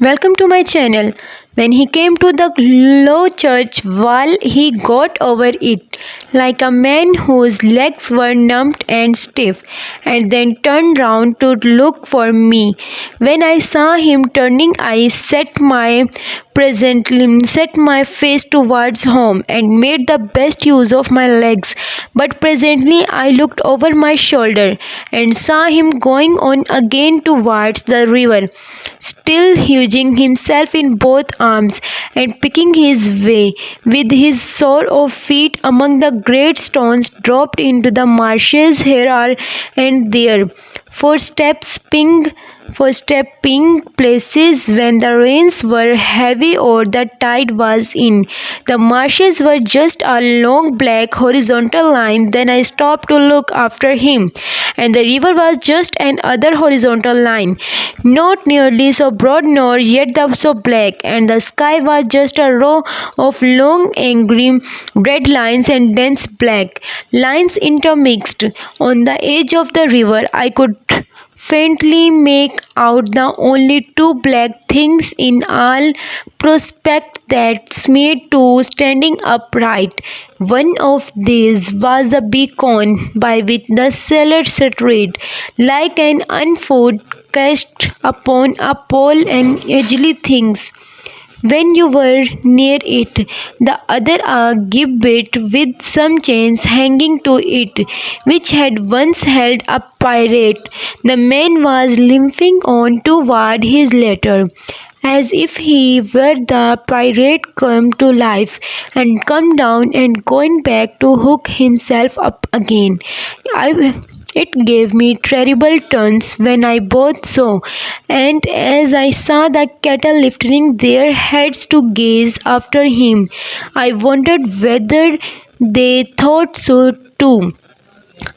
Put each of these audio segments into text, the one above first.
Welcome to my channel. When he came to the low church wall, he got over it like a man whose legs were numbed and stiff, and then turned round to look for me. When I saw him turning, I set my face towards home and made the best use of my legs. But presently I looked over my shoulder and saw him going on again towards the river, still hugging himself in both arms and picking his way with his sore of feet among the great stones dropped into the marshes here and there, footstepping places when the rains were heavy or the tide was in. The marshes were just a long black horizontal line. Then I stopped to look after him, and the river was just another horizontal line, not nearly so broad nor yet so black, and the sky was just a row of long angry red lines and dense black lines intermixed. On the edge of the river I could faintly make out the only two black things in all prospect that seemed to standing upright. One of these was the beacon by which the sailor strayed, like an unfold cast upon a pole and easily things when you were near it, the other a gibbet with some chains hanging to it, which had once held a pirate. The man was limping on toward his ladder, as if he were the pirate come to life and come down and going back to hook himself up again. It gave me terrible turns when I both saw, and as I saw the cattle lifting their heads to gaze after him, I wondered whether they thought so too.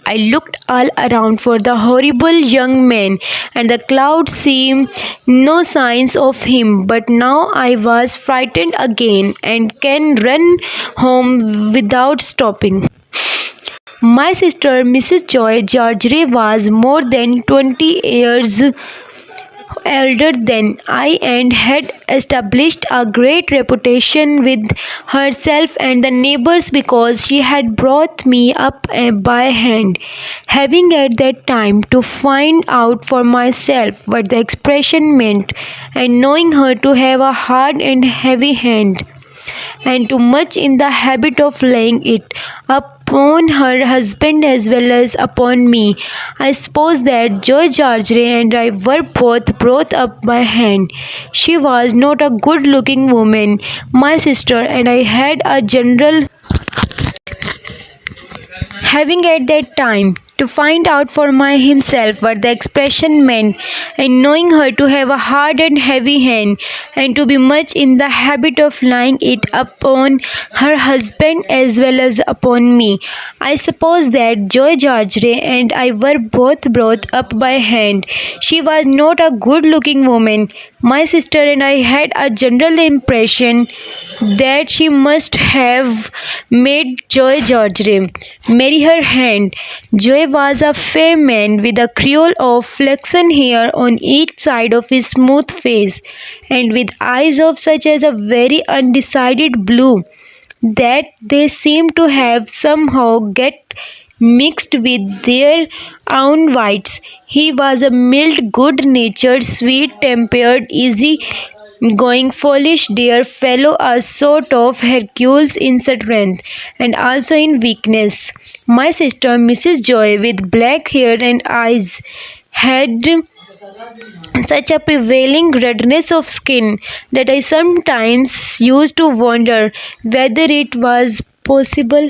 I looked all around for the horrible young man, and the clouds seemed no signs of him. But now I was frightened again, and can run home without stopping. My sister, Mrs. Joy Gargery, was more than 20 years elder than I and had established a great reputation with herself and the neighbors because she had brought me up by hand, having at that time to find out for myself what the expression meant, and knowing her to have a hard and heavy hand, and too much in the habit of laying it upon her husband as well as upon me. I suppose that Joy Gargery and I were both brought up by hand. She was not a good looking woman, my sister, and I had a general having at that time to find out for himself what the expression meant, and knowing her to have a hard and heavy hand, and to be much in the habit of laying it upon her husband as well as upon me. I suppose that Joy Gargery and I were both brought up by hand. She was not a good looking woman, my sister, and I had a general impression that she must have made Joy Gargery marry her hand. Joy was a fair man with a creole of flaxen hair on each side of his smooth face, and with eyes of such as a very undecided blue that they seemed to have somehow get mixed with their own whites. He was a mild, good-natured, sweet-tempered, easy-going, foolish dear fellow, a sort of Hercules in strength and also in weakness. My sister, Mrs. Joy, with black hair and eyes, had such a prevailing redness of skin that I sometimes used to wonder whether it was possible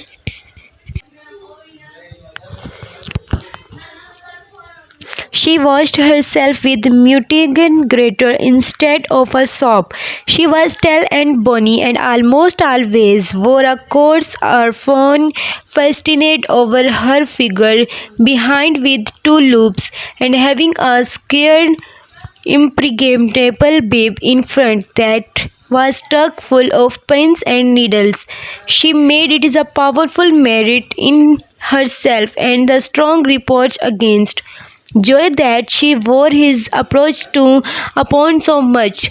she washed herself with mutigen grater instead of a soap. She was tall and bony, and almost always wore a coarse Orphan festooned over her figure behind with two loops, and having a scared impregnable babe in front that was stuck full of pins and needles. She made it is a powerful merit in herself and the strong reproach against Joy that she wore his approach to upon so much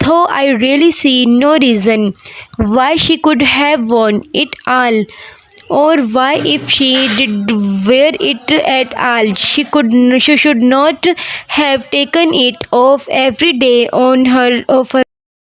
though I really see no reason why she could have worn it all, or why, if she did wear it at all, she should not have taken it off every day on her of her